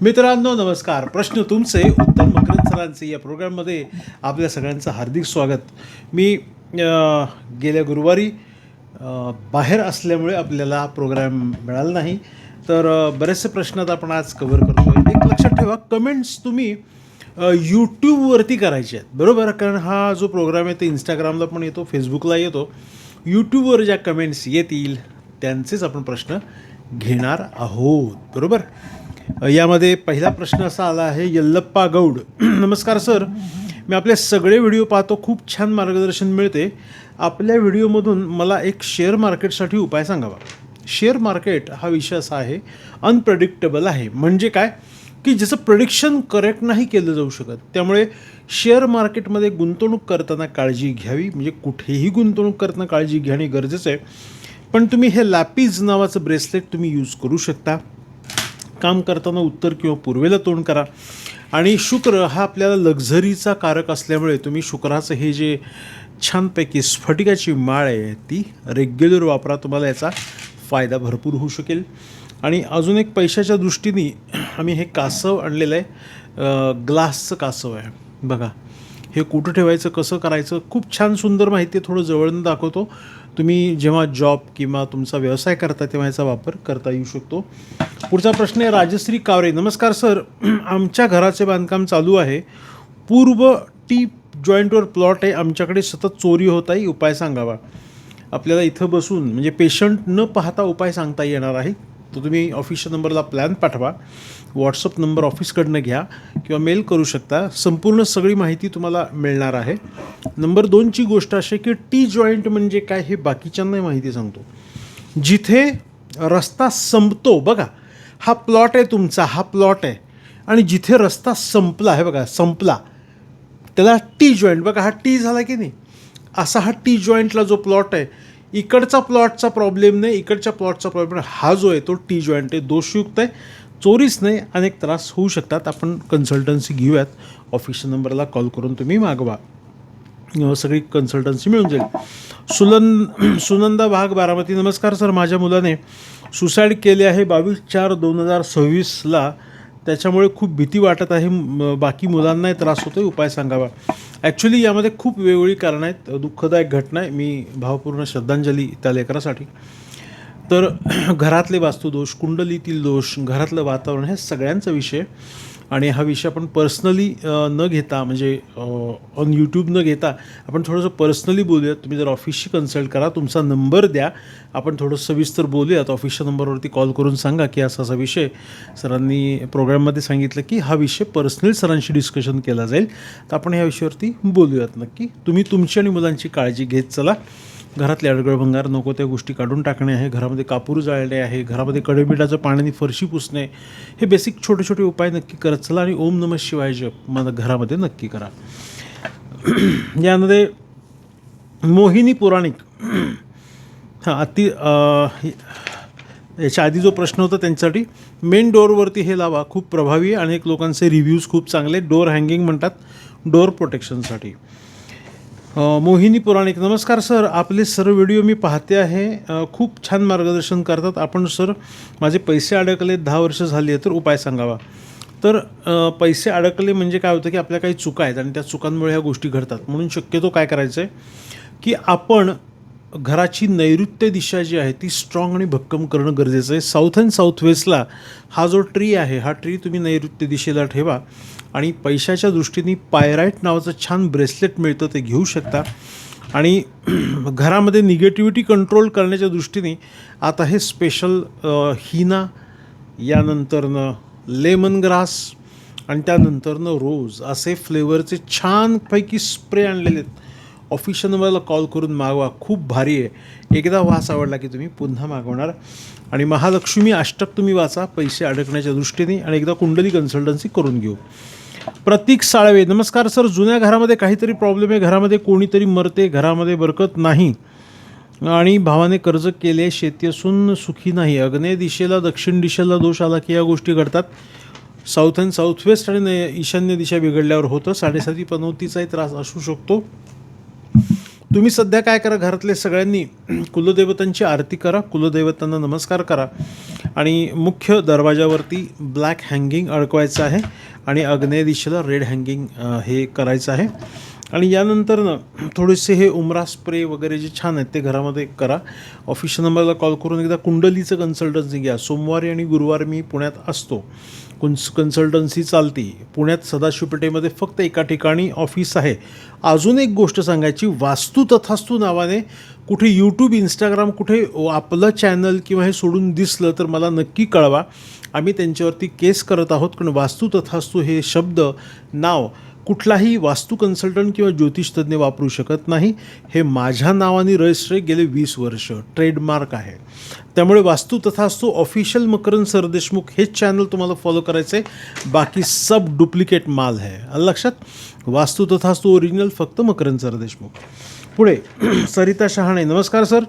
मित्रांनो नमस्कार. प्रश्न तुमचे उत्तर मकरंद सरांचे या प्रोग्राममध्ये आपल्या सगळ्यांचं हार्दिक स्वागत. मी गेल्या गुरुवारी बाहेर असल्यामुळे आपल्याला प्रोग्राम मिळाला नाही, तर बरेचसे प्रश्न आता आपण आज कव्हर करतो. एक लक्षात ठेवा, कमेंट्स तुम्ही यूट्यूबवरती करायचे आहेत, बरोबर? कारण हा जो प्रोग्राम आहे तो इंस्टाग्रामला पण येतो, फेसबुकला येतो. यूट्यूबवर ज्या कमेंट्स येतील त्यांचेच आपण प्रश्न घेणार आहोत, बरोबर? यामध्ये पहिला प्रश्न असा आला आहे, यल्लप्पा गौड. नमस्कार सर, मी आपले सगळे व्हिडिओ पाहतो, खूप छान मार्गदर्शन मिळते. आपल्या व्हिडिओमधून मला एक शेअर मार्केटसाठी उपाय सांगावा. शेअर मार्केट हा विषय असा आहे, अनप्रेडिक्टेबल आहे. म्हणजे काय की ज्याचं प्रेडिक्शन करेक्ट नाही केलं जाऊ शकत. त्यामुळे शेअर मार्केटमध्ये गुंतवणूक करताना काळजी घ्यावी. म्हणजे कुठेही गुंतवणूक करताना काळजी घेणे गरजेचं आहे. पण तुम्ही हे लॅपीज नावाचं ब्रेसलेट तुम्ही यूज करू शकता. काम करताना उत्तर किंवा पूर्वेला तोंड करा. आणि शुक्र हा आपल्याला लक्झरीचा कारक असल्यामुळे तुम्ही शुक्राचं हे जे छानपैकी स्फटिकाची माळ आहे ती रेग्युलर वापरा, तुम्हाला याचा फायदा भरपूर होऊ शकेल. आणि अजून एक पैशाच्या दृष्टीने आम्ही हे कासव आणलेलं आहे, ग्लासचं कासव आहे बघा. हे कुठं ठेवायचं, कसं करायचं, खूप छान सुंदर माहिती आहे. थोडं जवळून दाखवतो. तुम्ही जेव्हा जॉब किंवा तुमचा व्यवसाय करता तेव्हा याचा वापर करता येऊ शकतो. पुढचा प्रश्न आहे राजश्री कावरे. नमस्कार सर, आमच्या घराचे बांधकाम चालू आहे. पूर्व टी जॉईंटवर प्लॉट आहे. आमच्याकडे सतत चोरी होत आहे, उपाय सांगावा. आपल्याला इथं बसून म्हणजे पेशंट न पाहता उपाय सांगता येणार आहे. तर तुम्ही ऑफिसच्या नंबरला प्लॅन पाठवा, व्हॉट्सअप नंबर ऑफिसकडनं घ्या किंवा मेल करू शकता. संपूर्ण सगळी माहिती तुम्हाला मिळणार आहे. नंबर 2ची गोष्ट अशी की टी जॉईंट म्हणजे काय हे बाकीच्यांना माहिती सांगतो. जिथे रस्ता संपतो बघा, हा प्लॉट आहे तुमचा, हा प्लॉट आहे, आणि जिथे रस्ता संपला आहे बघा, संपला, त्याला टी जॉईंट. बघा हा टी झाला की नाही, असा हा टी जॉईंटला जो प्लॉट आहे, इकडचा प्लॉटचा प्रॉब्लेम नाही, इकडच्या प्लॉटचा प्रॉब्लेम, हा जो आहे तो टी जॉईंट आहे, दोषयुक्त आहे, चोरीच नाही, अनेक त्रास होऊ शकतात. आपण कन्सल्टन्सी घेऊयात. ऑफिसच्या नंबरला कॉल करून तुम्ही मागवा, सगळी कन्सल्टन्सी मिळून जाईल. सुनंदा भाग बारामती. नमस्कार सर, माझ्या मुलाने सुसाईड केले आहे 22/4/2026ला. त्याच्यामुळे खूप भीती वाटत आहे. बाकी मुलांनाही त्रास होतो, उपाय सांगावा. ॲक्च्युली यामध्ये खूप वेगवेगळी कारणं आहेत. दुःखदायक घटना आहे. मी भावपूर्ण श्रद्धांजली त्या लेकरासाठी. तर घरातले वास्तुदोष, कुंडलीतील दोष, घरातलं वातावरण, हे सगळ्यांचा विषय. आणि हा विषय आपण पर्सनली न घेता, म्हणजे ऑन यूट्यूब न घेता, आपण थोडंसं पर्सनली बोलूयात. तुम्ही जर ऑफिसशी कन्सल्ट करा, तुमचा नंबर द्या, आपण थोडं सविस्तर बोलूयात. ऑफिसच्या नंबरवरती कॉल करून सांगा की असा असा विषय सरांनी प्रोग्राममध्ये सांगितलं की हा विषय पर्सनली सरांशी डिस्कशन केला जाईल. तर आपण ह्या विषयावरती बोलूयात नक्की. तुम्ही तुमची आणि मुलांची काळजी घेत चला. घरातले अडगळ भंगार, नको त्या गोष्टी काढून टाकणे आहे, घरामध्ये कापूर जाळणे आहे, घरामध्ये कडमिठाचं पाण्याने फरशी पुसणे, हे बेसिक छोटे छोटे उपाय नक्की करत चला. आणि ओम नमः शिवाय जप मला घरामध्ये नक्की करा. यामध्ये मोहिनी पुराणिक, हां, याच्या आधी जो प्रश्न होता त्यांच्यासाठी, मेन डोअरवरती हे लावा, खूप प्रभावी आहे. अनेक लोकांचे रिव्ह्यूज खूप चांगले. डोअर हँगिंग म्हणतात, डोअर प्रोटेक्शनसाठी. मोहिनी पुराणिक. नमस्कार सर, आपले सर्व व्हिडिओ मी पाहते आहे, खूप छान मार्गदर्शन करतात आपण सर. माझे पैसे अडकले, 10 वर्ष झाली आहे, तर उपाय सांगावा. तर पैसे अडकले म्हणजे काय होतं की आपल्या काही चुका आहेत आणि त्या चुकांमुळे ह्या गोष्टी घडतात. म्हणून शक्यतो काय करायचं आहे की आपण घराची नैऋत्य दिशा जी आहे ती स्ट्रॉंग आणि भक्कम करणं गरजेचं आहे. साऊथ अँड साऊथ वेस्टला हा जो ट्री आहे, हा ट्री तुम्ही नैऋत्य दिशेला ठेवा. आणि पैशाच्या दृष्टीने पायराईट नावाचं छान ब्रेसलेट मिळतं, ते घेऊ शकता. आणि घरामध्ये निगेटिव्हिटी कंट्रोल करण्याच्या दृष्टीने आता हे स्पेशल हिना, यानंतरनं लेमन ग्रास, आणि त्यानंतरनं रोज, असे फ्लेवरचे छानपैकी स्प्रे आणलेले आहेत. ऑफिसच्या नंबरला कॉल करून मागवा, खूप भारी आहे. एकदा वास आवडला की तुम्ही पुन्हा मागवणार. आणि महालक्ष्मी अष्टक तुम्ही वाचा पैसे अडकण्याच्या दृष्टीने, आणि एकदा कुंडली कन्सल्टन्सी करून घेऊ. प्रतीक साळवे. नमस्कार सर, जुन्या घरामध्ये काहीतरी प्रॉब्लेम आहे, घरामध्ये कोणीतरी मरते, घरामध्ये बरकत नाही, आणि भावाने कर्ज केले, शेती असून सुखी नाही, आग्नेय दिशेला दक्षिण दिशेला दोष आला की या गोष्टी घडतात. साऊथ अँड साऊथ वेस्ट आणि ईशान्य दिशा बिघडल्यावर होतं. 7.5 पनौतीचाही त्रास असू शकतो. तुम्ही सध्या काय करा, घरातले सगळ्यांनी कुलदेवतांची आरती करा, कुलदेवतांना नमस्कार करा. आणि मुख्य दरवाजावरती ब्लॅक हँगिंग अडकवायचं आहे आणि आग्नेय दिशेला रेड हँगिंग हे करायचं आहे. आणि यानंतर ना थोडेसे हे उमरा स्प्रे वगैरे जे छान आहेत ते घरामध्ये करा. ऑफिसच्या नंबरला कॉल करून एकदा कुंडलीचं कन्सल्टन्सी घ्या. सोमवारी आणि गुरुवारी मी पुण्यात असतो. कन्सल्टन्सी चालती. पुण्यात सदाशिव पेठेमध्ये फक्त एका ठिकाणी ऑफिस आहे. अजून एक गोष्ट सांगायची, वास्तू तथास्तू नावाने कुठे यूट्यूब इंस्टाग्राम कुठे आपलं चॅनल किंवा हे सोडून दिसलं तर मला नक्की कळवा. आम्ही त्यांच्यावरती केस करत आहोत. कारण वास्तू तथास्तू हे शब्द नाव कुठलाही वास्तू कन्सल्टंट किंवा ज्योतिषतज्ञ वापरू शकत नाही. हे माझ्या नावाने रजिस्टर गेले 20 वर्ष ट्रेडमार्क आहे. त्यामुळे वास्तू तथास्तू ऑफिशियल मकरंद सरदेशमुख हेच चॅनल तुम्हाला फॉलो करायचं आहे. बाकी सब डुप्लिकेट माल आहे. आलं लक्षात? वास्तू तथास्तू ओरिजिनल फक्त मकरंद सरदेशमुख. पुढे सरिता शहाणे, नमस्कार सर,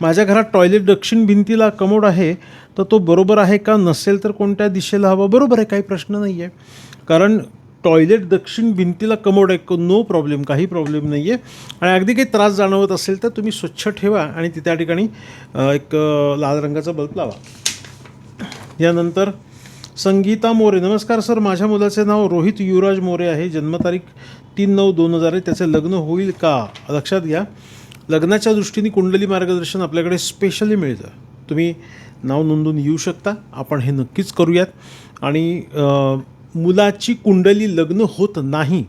माझ्या घरात टॉयलेट दक्षिण भिंतीला कमोड आहे, तर तो बरोबर आहे का? नसेल तर कोणत्या दिशेला हवा? बरोबर आहे, काही प्रश्न नाही आहे. कारण टॉयलेट दक्षिण भिंतीला कमोड आहे, नो प्रॉब्लेम, काही प्रॉब्लेम नाही आहे. आणि अगदी काही त्रास जाणवत असेल तर तुम्ही स्वच्छ ठेवा आणि त्या ठिकाणी एक लाल रंगाचा बल्ब लावा. यानंतर संगीता मोरे, नमस्कार सर, माझ्या मुलाचे नाव रोहित युवराज मोरे आहे, जन्मतारीख 3/9/2000 आहे, त्याचे लग्न होईल का? लक्षात घ्या, लग्नाच्या दृष्टीने कुंडली मार्गदर्शन आपल्याकडे स्पेशली मिळतं. तुम्ही नाव नोंदवून येऊ शकता, आपण हे नक्कीच करूयात. आणि मुलाची कुंडली लग्न होत नाही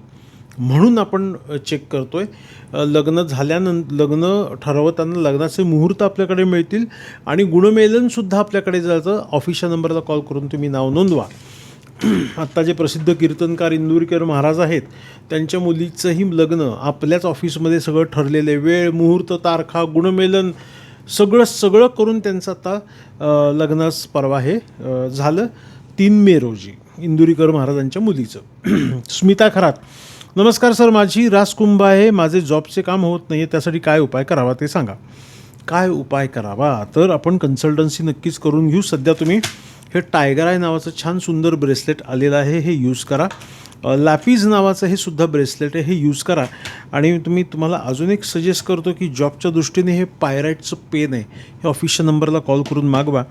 म्हणून आपण चेक करतो आहे. लग्न लग्न ठरवताना लग्नाचे मुहूर्त आपल्याकडे मिळतील आणि गुणमेलनसुद्धा आपल्याकडे जायचं. ऑफिसच्या नंबरला कॉल करून तुम्ही नाव नोंदवा. आत्ता जे प्रसिद्ध कीर्तनकार इंदुरीकर महाराज आहेत, त्यांच्या मुलीचंही लग्न आपल्याच ऑफिसमध्ये सगळं ठरलेलं आहे. वेळ, मुहूर्त, तारखा, गुणमेलन सगळं करून त्यांचं आता लग्नास परवा हे झालं 3 मे रोजी इंदुरीकर महाराजांच्या मुलीचं. स्मिता खरात, नमस्कार सर, माझी रासकुंभ आहे, माझे जॉबचे काम होत नाही आहे, त्यासाठी काय उपाय करावा ते सांगा. काय उपाय करावा? तर आपण कन्सल्टन्सी नक्कीच करून घेऊ. सध्या तुम्ही हे टायगर आय नावाचं छान सुंदर ब्रेसलेट आलेलं आहे, हे यूज करा. लॅपीज नावाचं हे सुद्धा ब्रेसलेट आहे, हे यूज करा. आणि तुम्हाला अजून एक सजेस्ट करतो की जॉबच्या दृष्टीने हे पायराईटचं पेन आहे, हे ऑफिसच्या नंबरला कॉल करून मागवा.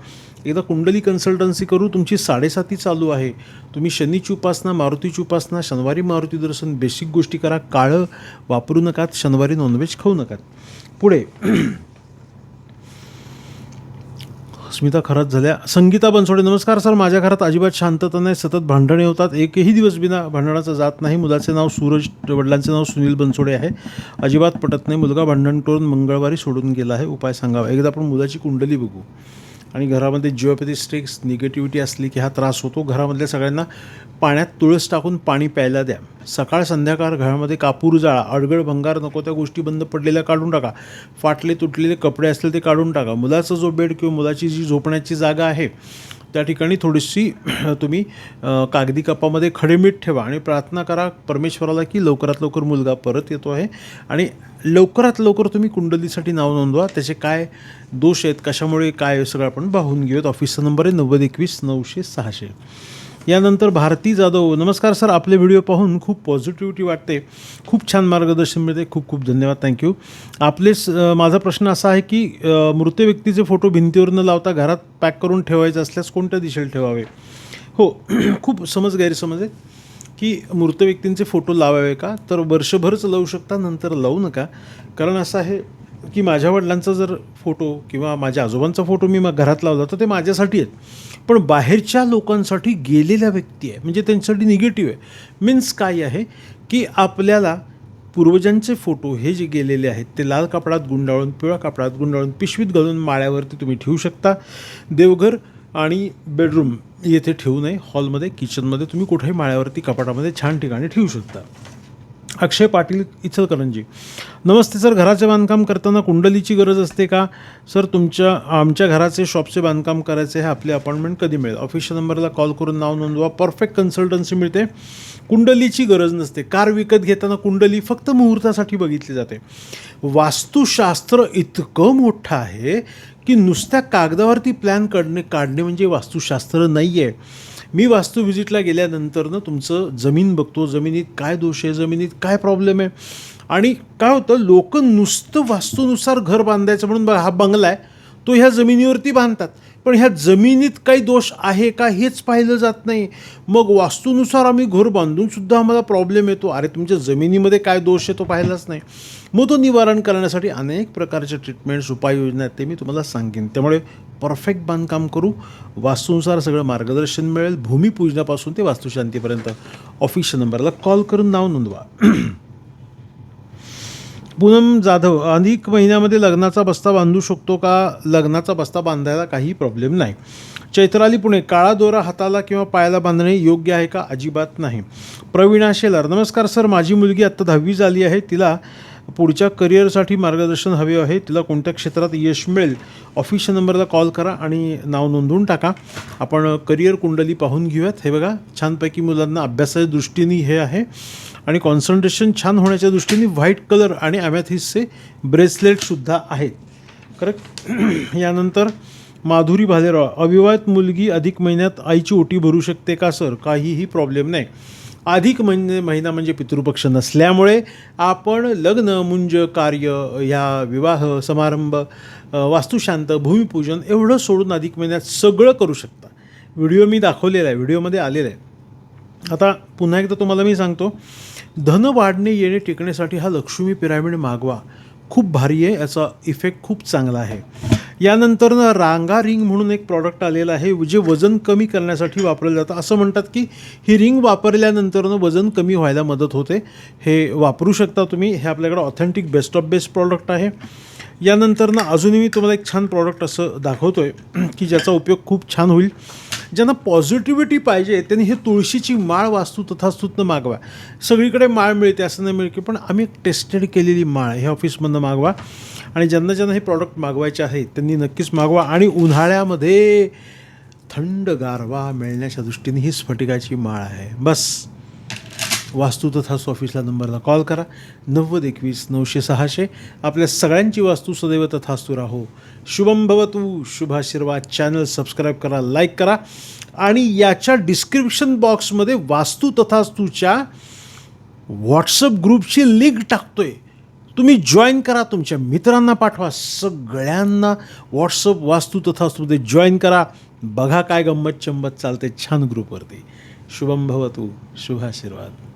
एकदा कुंडली कन्सल्टन्सी करू. तुमची 7:30 चालू आहे. तुम्ही शनीची उपासना, मारुतीची उपासना, शनिवारी मारुती दर्शन, बेसिक गोष्टी करा. काळं वापरू नकात, शनिवारी नॉनव्हेज खाऊ नकात. पुढे स्मिता खरात झाल्या. संगीता बनसोडे, नमस्कार सर, माझ्या घरात अजिबात शांतता नाही, सतत भांडणे होतात, एकही दिवस बिना भांडणाचं जात नाही. मुलाचे नाव सूरज, वडिलांचे नाव सुनील बनसोडे आहे, अजिबात पटत नाही. मुलगा भांडण करून मंगळवारी सोडून गेला आहे, उपाय सांगावा. एकदा आपण मुलाची कुंडली बघू. आणि घरामध्ये जिओपॅथी स्ट्रेस, निगेटिव्हिटी असली की हा त्रास होतो. घरामधल्या सगळ्यांना पाण्यात तुळस टाकून पाणी प्यायला द्या. सकाळ संध्याकाळ घरामध्ये कापूर जाळा. अडगळ भंगार नको त्या गोष्टी बंद पडलेल्या काढून टाका. फाटले तुटलेले कपडे असतील ते काढून टाका. मुलाचा जो बेड किंवा मुलाची जी झोपण्याची जागा आहे त्या ठिकाणी थोडीशी तुम्ही कागदी कपामध्ये खडे मीठ ठेवा आणि प्रार्थना करा परमेश्वराला की लवकरात लवकर मुलगा परत येतो आहे. आणि लवकरात लवकर तुम्ही कुंडलीसाठी नाव नोंदवा. त्याचे काय दोष आहेत, कशामुळे काय, सगळं आपण पाहून घेऊयात. ऑफिसचा नंबर आहे 9021-900-600. यानंतर भारती जाधव, नमस्कार सर, आपले व्हिडिओ पाहून खूप पॉझिटिव्हिटी वाटते, खूप छान मार्गदर्शन मिळते, खूप खूप धन्यवाद, थँक्यू. माझा प्रश्न असा आहे की मृत व्यक्तीचे फोटो भिंतीवर न लावता घरात पॅक करून ठेवायचे असल्यास कोणत्या दिशेला ठेवावे? हो, खूप गैरसमज आहे की मृत व्यक्तींचे फोटो लावावे का? तर वर्षभरच लावू शकता, नंतर लावू नका. कारण असं आहे की माझ्या वडिलांचा जर फोटो किंवा माझ्या आजोबांचा फोटो मी घरात लावला तर ते माझ्यासाठी आहेत, पण बाहेरच्या लोकांसाठी गेलेल्या व्यक्ती आहे, म्हणजे त्यांच्यासाठी निगेटिव्ह आहे. मीन्स काय आहे की आपल्याला पूर्वजांचे फोटो हे जे गेलेले आहेत ते लाल कपड्यात गुंडाळून, पिवळ्या कपड्यात गुंडाळून, पिशवीत घालून माळ्यावरती तुम्ही ठेवू शकता. देवघर आणि बेडरूम येथे ठेवू नये. हॉलमध्ये, किचनमध्ये, तुम्ही कुठेही माळ्यावरती कपाटामध्ये छान ठिकाणी ठेवू शकता. अक्षय पाटील, इचलकरंजी, नमस्ते सर, घराचे बांधकाम करताना कुंडलीची गरज असते का? सर, आमच्या घराचे शॉपचे बांधकाम करायचे आहे, आपली अपॉइंटमेंट कधी मिळेल? ऑफिसच्या नंबरला कॉल करून नाव नोंदवा. परफेक्ट कन्सल्टन्सी मिळते. कुंडलीची गरज नसते. कार विकत घेताना कुंडली फक्त मुहूर्तासाठी बघितली जाते. वास्तुशास्त्र इतकं मोठं आहे की नुसत्या कागदावरती प्लॅन काढणे म्हणजे वास्तुशास्त्र नाही आहे. मी वास्तू व्हिजिटला गेल्यानंतर तुमचं जमीन बघतो, जमिनीत काय दोष आहे, जमिनीत काय प्रॉब्लेम आहे. आणि काय होतं, लोक नुसतं वास्तूनुसार घर बांधायचं म्हणून, बघा हा बंगला आहे, तो ह्या जमिनीवरती बांधतात, पण ह्या जमिनीत काही दोष आहे का हेच पाहिलं जात नाही. मग वास्तूनुसार आम्ही घर बांधूनसुद्धा आम्हाला प्रॉब्लेम येतो. अरे तुमच्या जमिनीमध्ये काय दोष आहे तो पाहिलाच नाही. मग तो निवारण करण्यासाठी अनेक प्रकारचे ट्रीटमेंट्स, उपाययोजना आहेत, ते मी तुम्हाला सांगेन. त्यामुळे परफेक्ट बांधकाम करू, वास्तूनुसार सगळं मार्गदर्शन मिळेल, भूमिपूजनापासून ते वास्तुशांतीपर्यंत. ऑफिसच्या नंबरला कॉल करून नाव नोंदवा. पूनम जाधव, अधिक महिन्यामध्ये लग्नाचा बस्ता बांधू शकतो का? लग्नाचा बस्ता बांधायला काही प्रॉब्लेम नाही. चैत्राली पुणे, काळा दोरा हाताला किंवा पायाला बांधणे योग्य आहे का? अजिबात नाही. प्रवीणा शेलार, नमस्कार सर, माझी मुलगी आत्ता 10वी झाली आहे, तिला पुढच्या करिअरसाठी मार्गदर्शन हवे आहे, तिला कोणत्या क्षेत्रात यश मिळेल? ऑफिसच्या नंबरला कॉल करा आणि नाव नोंदवून टाका. आपण करिअर कुंडली पाहून घेऊयात. हे बघा, छानपैकी मुलांना अभ्यासाच्या दृष्टीने हे आहे आणि कॉन्सन्ट्रेशन छान होण्याच्या दृष्टीने व्हाईट कलर आणि ॲमॅथिसचे ब्रेसलेटसुद्धा आहेत. करेक्ट. यानंतर माधुरी भालेराव, अविवाहित मुलगी अधिक महिन्यात आईची ओटी भरू शकते का सर? काहीही प्रॉब्लेम नाही. अधिक महिना म्हणजे पितृपक्ष नसल्यामुळे आपण लग्न, मुंज, कार्य, या विवाह समारंभ, वास्तुशांत, भूमिपूजन एवढं सोडून अधिक महिन्यात सगळं करू शकता. व्हिडिओ मी दाखवलेला आहे, व्हिडिओमध्ये आलेला आहे. आता पुन्हा एकदा तुम्हाला मी सांगतो, धन वाढणे, येणे, टिकण्यासाठी हा लक्ष्मी पिरामिड मागवा. खूप भारी आहे, याचा इफेक्ट खूप चांगला आहे. यानंतर रांगा रिंग म्हणून एक प्रॉडक्ट आलेलं आहे, जे वजन कमी करण्यासाठी वापरलं जातं. असं म्हणतात की ही रिंग वापरल्यानंतर वजन कमी व्हायला मदत होते. हे वापरू शकता तुम्ही. हे आपल्याकडे authentic best of best product आहे. यानंतर अजूनही मी तुम्हाला एक छान प्रॉडक्ट असं दाखवतो आहे की ज्याचा उपयोग खूप छान होईल. ज्यांना पॉझिटिव्हिटी पाहिजे त्यांनी हे तुळशीची माळ वास्तू तथास्तुतनं मागवा. सगळीकडे माळ मिळते असं नाही मिळते, पण आम्ही टेस्टेड केलेली माळ हे ऑफिसमधनं मागवा. आणि ज्यांना हे प्रॉडक्ट मागवायचे आहे त्यांनी नक्कीच मागवा. आणि उन्हाळ्यामध्ये थंड गारवा मिळण्याच्या दृष्टीने ही स्फटिकाची माळ आहे. बस, वास्तू तथास्तु ऑफिसला नंबरला कॉल करा, 9021 900 600. आपल्या सगळ्यांची वास्तू सदैव तथास्तु राहो. शुभम भवतु. शुभाशीर्वाद. चॅनल सबस्क्राईब करा, लाईक करा आणि याच्या डिस्क्रिप्शन बॉक्समध्ये वास्तू तथास्तुच्या व्हॉट्सअप ग्रुपची लिंक टाकतोय, तुम्ही जॉईन करा, तुमच्या मित्रांना पाठवा, सगळ्यांना व्हॉट्सअप वास्तू तथास्तुमध्ये जॉईन करा. बघा काय गंमत चंबत चालते छान ग्रुपवरती. शुभम भवतु. शुभाशीर्वाद.